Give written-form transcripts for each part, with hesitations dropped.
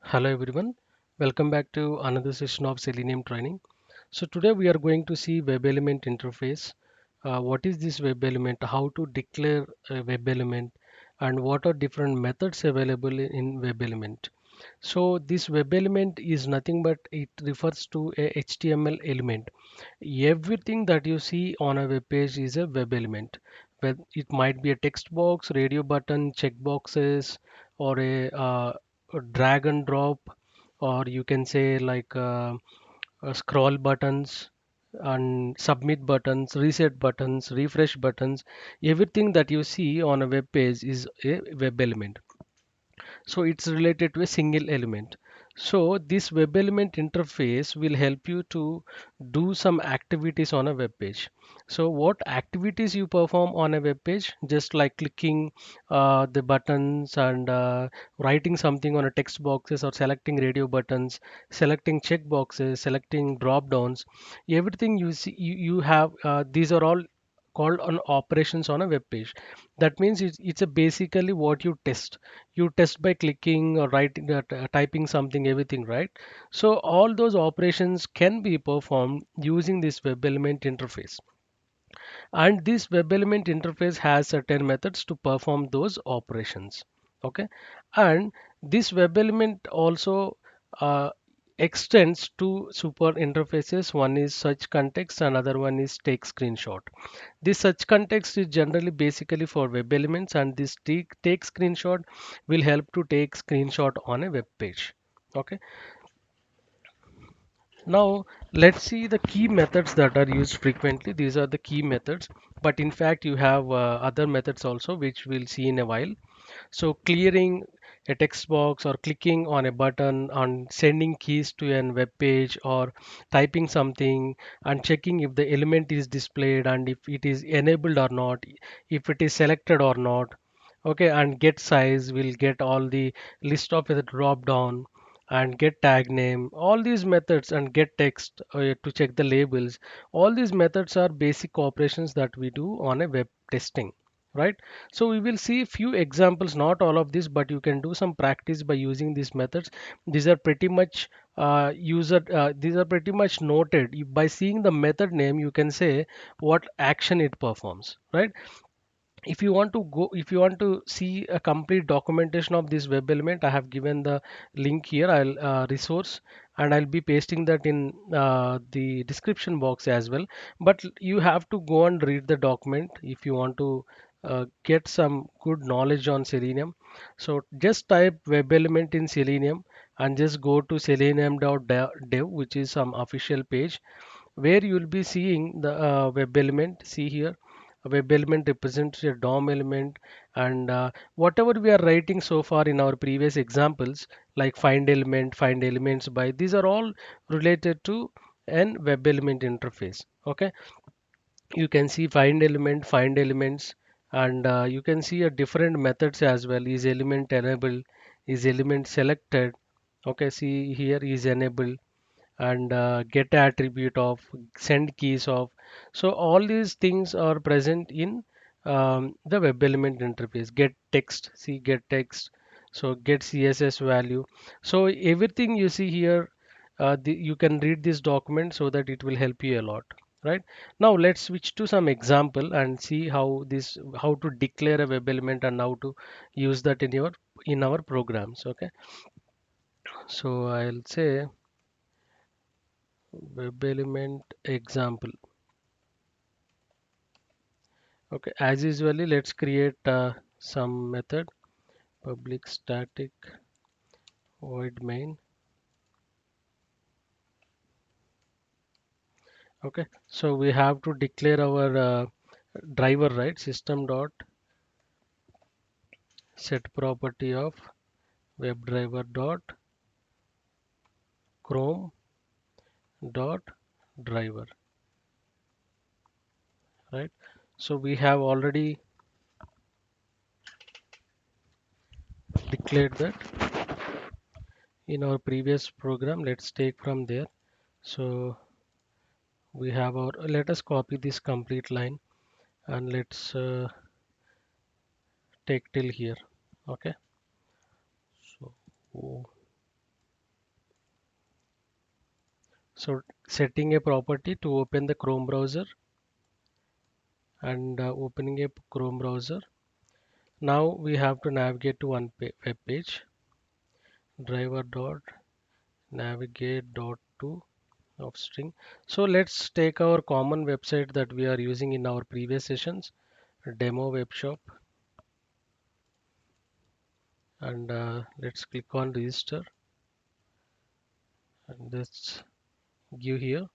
Hello everyone, welcome back to another session of Selenium training. So today we are going to see web element interface. What is this web element? How to declare a web element and what are different methods available in web element. So this web element is nothing but it refers to a HTML element. Everything that you see on a web page is a web element. It might be a text box, radio button, checkboxes, or a drag and drop, or you can say like scroll buttons and submit buttons, reset buttons, refresh buttons. Everything that you see on a web page is a web element, so it's related to a single element. So this web element interface will help you to do some activities on a web page. So what activities you perform on a web page? Just like clicking the buttons and writing something on a text boxes, or selecting radio buttons, selecting check boxes, selecting drop downs. Everything you see, you have these are all called on operations on a web page. That means it's a basically what you test by clicking or writing typing something, everything, right? So all those operations can be performed using this web element interface, and this web element interface has certain methods to perform those operations. Okay, and this web element also uh, extends to super interfaces. One is search context, another one is take screenshot. This search context is generally basically for web elements, and this take screenshot will help to take screenshot on a web page. Okay, now let's see the key methods that are used frequently. These are the key methods, but in fact you have other methods also, which we'll see in a while. So clearing a text box, or clicking on a button, on sending keys to a web page, or typing something and checking if the element is displayed and if it is enabled or not, if it is selected or not. Okay, and get size will get all the list of the drop down, and get tag name, all these methods, and get text to check the labels. All these methods are basic operations that we do on a web testing, right? So we will see few examples, not all of this, but you can do some practice by using these methods. These are pretty much these are pretty much noted. By seeing the method name, you can say what action it performs, right? If you want to see a complete documentation of this web element, I have given the link here. I'll resource, and I'll be pasting that in the description box as well. But you have to go and read the document if you want to get some good knowledge on Selenium. So just type web element in Selenium and just go to selenium.dev, which is some official page where you will be seeing the web element. See here, a web element represents a DOM element, and whatever we are writing so far in our previous examples, like find element, find elements by, these are all related to an web element interface. Okay, you can see find element, find elements, and you can see a different methods as well. Is element enabled, is element selected? Okay, see here is enabled, and get attribute of, send keys of. So all these things are present in the web element interface. Get text, see get text, so get css value. So everything you see here, you can read this document so that it will help you a lot, right? Now let's switch to some example and see how to declare a web element and how to use that in our programs. Okay, so I'll say web element example. Okay, as usually, let's create some method, public static void main. Okay, so we have to declare our driver, right? System dot set property of WebDriver dot Chrome dot driver, right? So we have already declared that in our previous program. Let's take from there. So we have our, let us copy this complete line, and let's take till here. Okay, so So setting a property to open the Chrome browser, and opening a Chrome browser. Now we have to navigate to one web page, driver dot navigate dot to of string. So let's take our common website that we are using in our previous sessions, demo web shop, and let's click on register, and let's give here.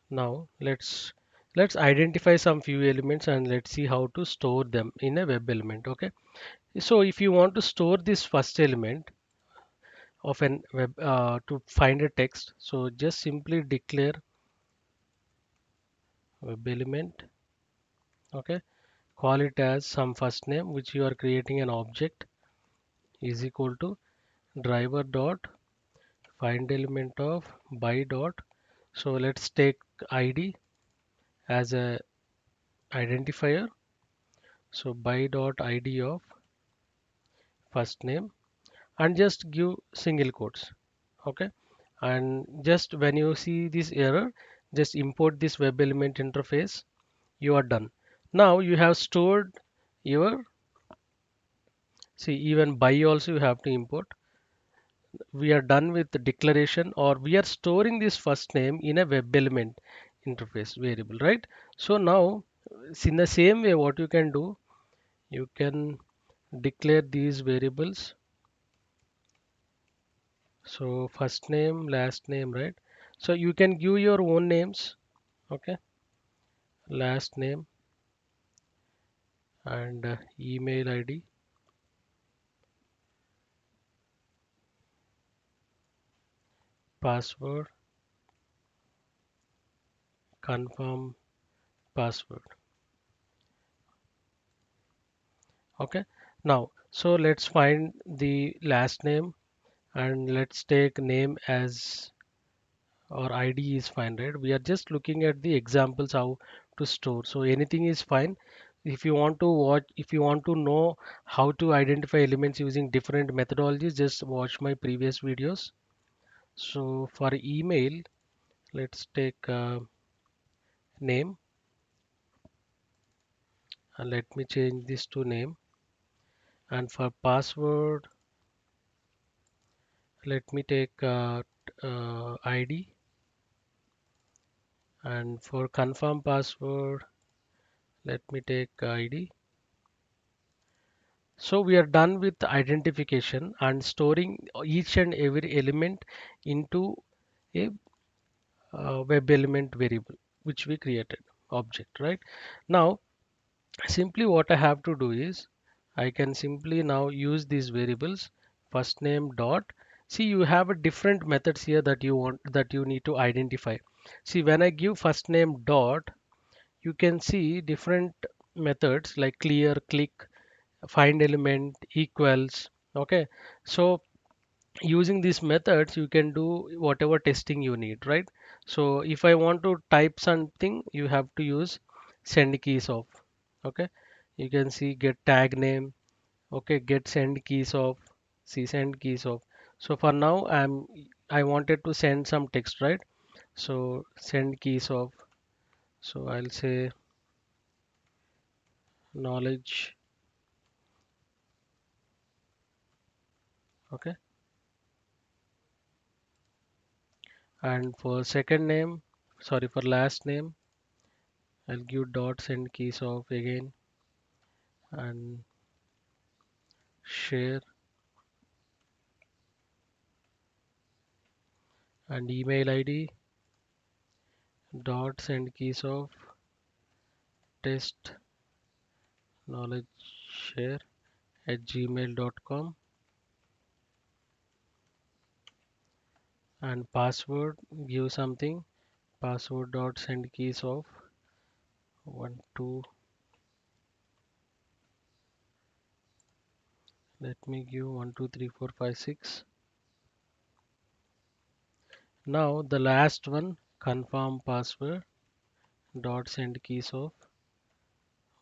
Now let's identify some few elements and let's see how to store them in a web element. Okay, so if you want to store this first element of an web to find a text, so just simply declare web element. Okay, call it as some first name which you are creating an object is equal to driver dot find element of by dot. So let's take id as a identifier. So by dot id of first name, and just give single quotes. Okay, and just when you see this error, just import this web element interface. You are done. Now you have stored your, see, even by also you have to import. We are done with the declaration, or we are storing this first name in a web element interface variable, right? So now in the same way, what you can do, you can declare these variables. So first name, last name, right? So you can give your own names. Okay, last name, and email id, password, confirm password. Okay, now so let's find the last name, and let's take name as, or id is fine, right? We are just looking at the examples how to store, so anything is fine. If you want to watch, if you want to know how to identify elements using different methodologies, just watch my previous videos. So for email, let's take name, and let me change this to name. And for password, let me take id. And for confirm password, let me take id. So we are done with the identification and storing each and every element into a web element variable which we created object, right? Now simply what I have to do is I can simply now use these variables first name dot. See, you have a different methods here that you want, that you need to identify. See, when I give first name dot, you can see different methods like clear, click, find element, equals. Okay, so using these methods you can do whatever testing you need, right? So if I want to type something, you have to use send keys of. Okay, you can see get tag name. Okay, get send keys of, see send keys of. So for now I wanted to send some text, right? So send keys of, so I'll say knowledge. Okay, and for second name, sorry, for last name, I'll give dot send keys of again, and share, and email id dot send keys of test knowledge share at gmail.com, and password, give something, password dot send keys of 1 2, let me give 1 2 3 4 5 6. Now the last one, confirm password dot send keys of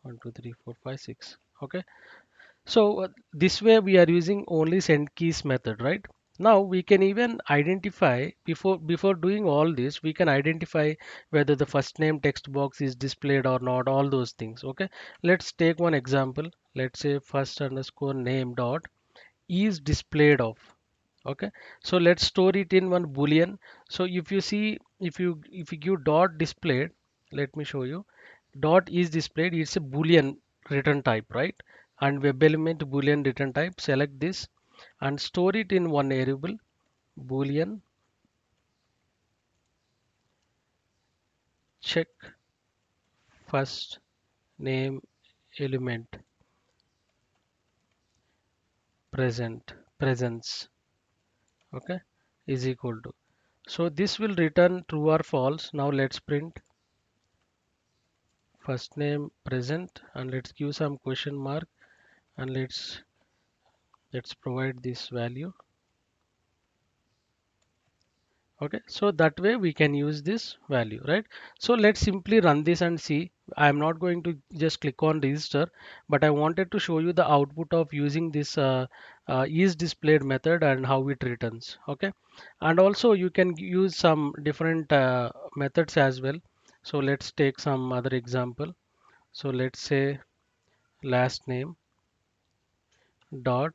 1 2 3 4 5 6. Okay, so this way we are using only send keys method, right? Now we can even identify before doing all this, we can identify whether the first name text box is displayed or not, all those things. Okay, let's take one example. Let's say first underscore name dot is displayed of. Okay, so let's store it in one boolean. So if you see, if you give dot displayed, let me show you. Dot is displayed, it's a boolean return type, right? And web element boolean return type, select this and store it in one variable boolean check first name element presence. Okay, is equal to, so this will return true or false. Now let's print first name present and let's give some question mark and let's provide this value. Okay, so that way we can use this value, right? So let's simply run this and see. I'm not going to just click on register, but I wanted to show you the output of using this is displayed method and how it returns. Okay, and also you can use some different methods as well. So let's take some other example. So let's say last name dot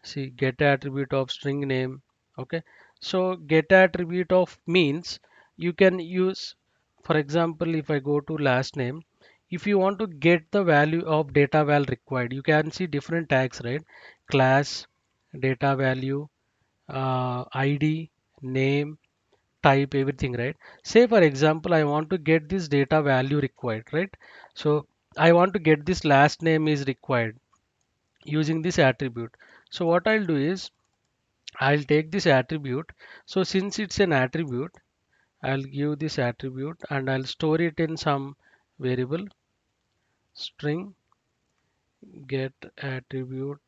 see get attribute of string name. Okay, so get attribute of means you can use, for example, if I go to last name, if you want to get the value of data val required, you can see different tags, right? Class, data value, id, name, type, everything, right? Say for example I want to get this data value required, right? So I want to get this last name is required using this attribute. So what I'll do is I'll take this attribute. So since it's an attribute, I'll give this attribute and I'll store it in some variable string get attribute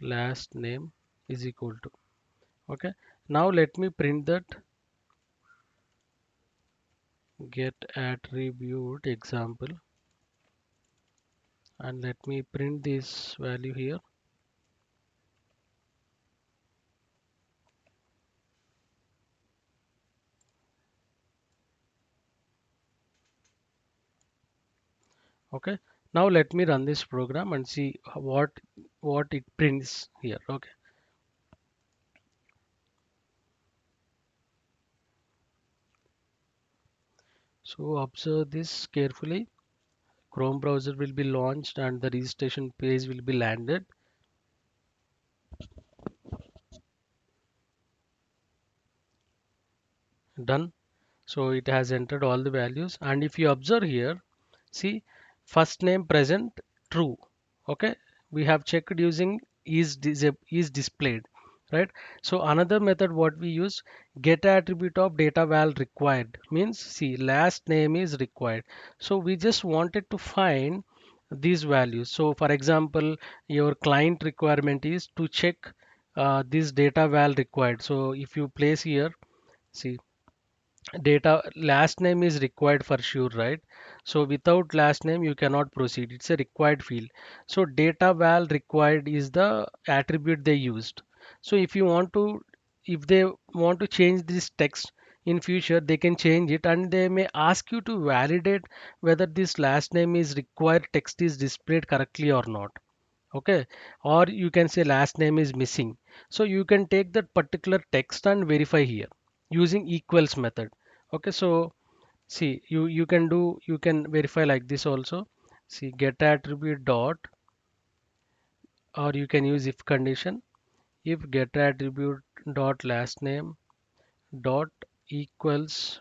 last name is equal to. Okay. Now let me print that get attribute example and let me print this value here. Okay. Now let me run this program and see what it prints here. Okay. So observe this carefully. Chrome browser will be launched and the registration page will be landed. Done. So it has entered all the values. And if you observe here, see first name present true. Okay. We have checked using is displayed, right? So another method what we use get attribute of data val required means see last name is required. So we just wanted to find these values. So for example, your client requirement is to check this data val required. So if you place here, see data last name is required for sure, right? So without last name you cannot proceed, it's a required field. So data val required is the attribute they used. So if they want to change this text in future, they can change it and they may ask you to validate whether this last name is required text is displayed correctly or not. Okay, or you can say last name is missing. So you can take that particular text and verify here using equals method. Okay, so see you can verify like this also. See get attribute dot, or you can use if condition, if get attribute dot last name dot equals,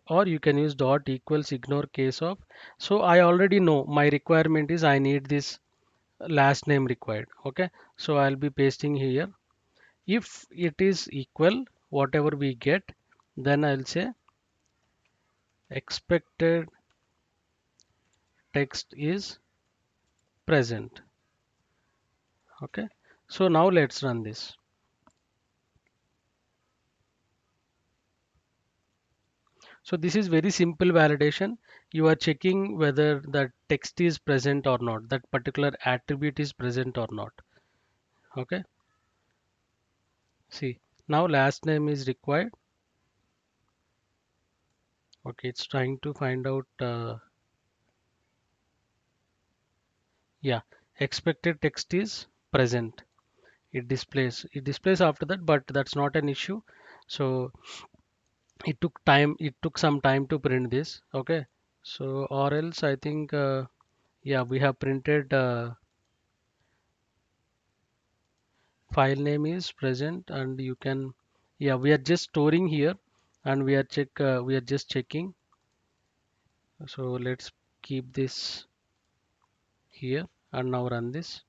or you can use dot equals ignore case of. So I already know my requirement is I need this last name required. Okay, so I'll be pasting here. If it is equal whatever we get, then I'll say expected text is present. Okay, so now let's run this. So this is very simple validation. You are checking whether the text is present or not, that particular attribute is present or not. Okay. See, now last name is required. Okay, it's trying to find out. Yeah, expected text is present. It displays after that, but that's not an issue. So it took some time to print this. Okay, so or else I think yeah, we have printed file name is present, and you can, yeah, we are just storing here, and we are just checking. So let's keep this here and now run this.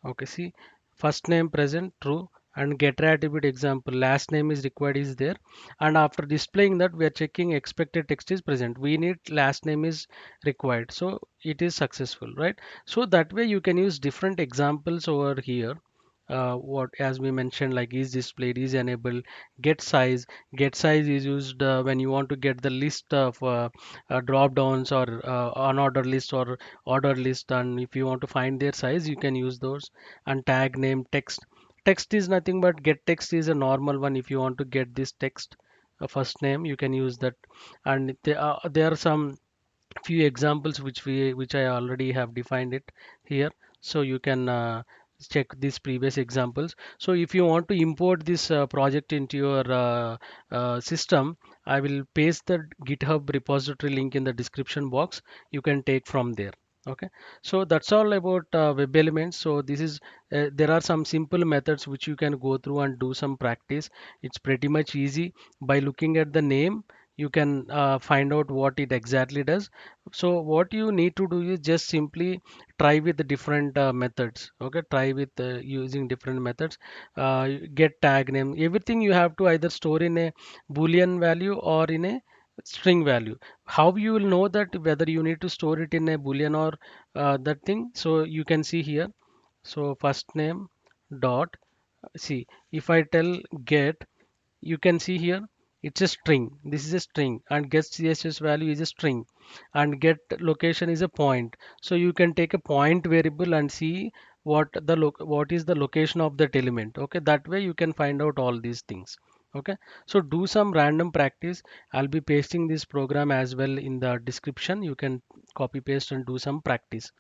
Okay, see, first name present, true, and getter attribute example, last name is required is there. And after displaying that, we are checking expected text is present. We need last name is required. So it is successful, right? So that way you can use different examples over here. What as we mentioned, like is displayed, is enabled, get size is used when you want to get the list of drop downs or unordered list or ordered list, and if you want to find their size you can use those. And tag name text is nothing but get text is a normal one. If you want to get this text first name, you can use that. And there are some few examples which I already have defined it here, so you can check these previous examples. So if you want to import this project into your system, I will paste the GitHub repository link in the description box. You can take from there. Okay, so that's all about web elements. So this is there are some simple methods which you can go through and do some practice. It's pretty much easy. By looking at the name, you can find out what it exactly does. So what you need to do is just simply try with the different methods. Okay, try with using different methods. Get tag name, everything you have to either store in a boolean value or in a string value. How you will know that whether you need to store it in a boolean or that thing? So you can see here. So first name dot, see, if I tell get, you can see here it's a string. This is a string, and get css value is a string, and get location is a point. So you can take a point variable and see what is the location of that element. Okay, that way you can find out all these things. Okay, so do some random practice. I'll be pasting this program as well in the description. You can copy paste and do some practice.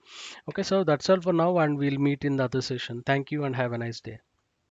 Okay, so that's all for now, and we'll meet in the other session. Thank you and have a nice day.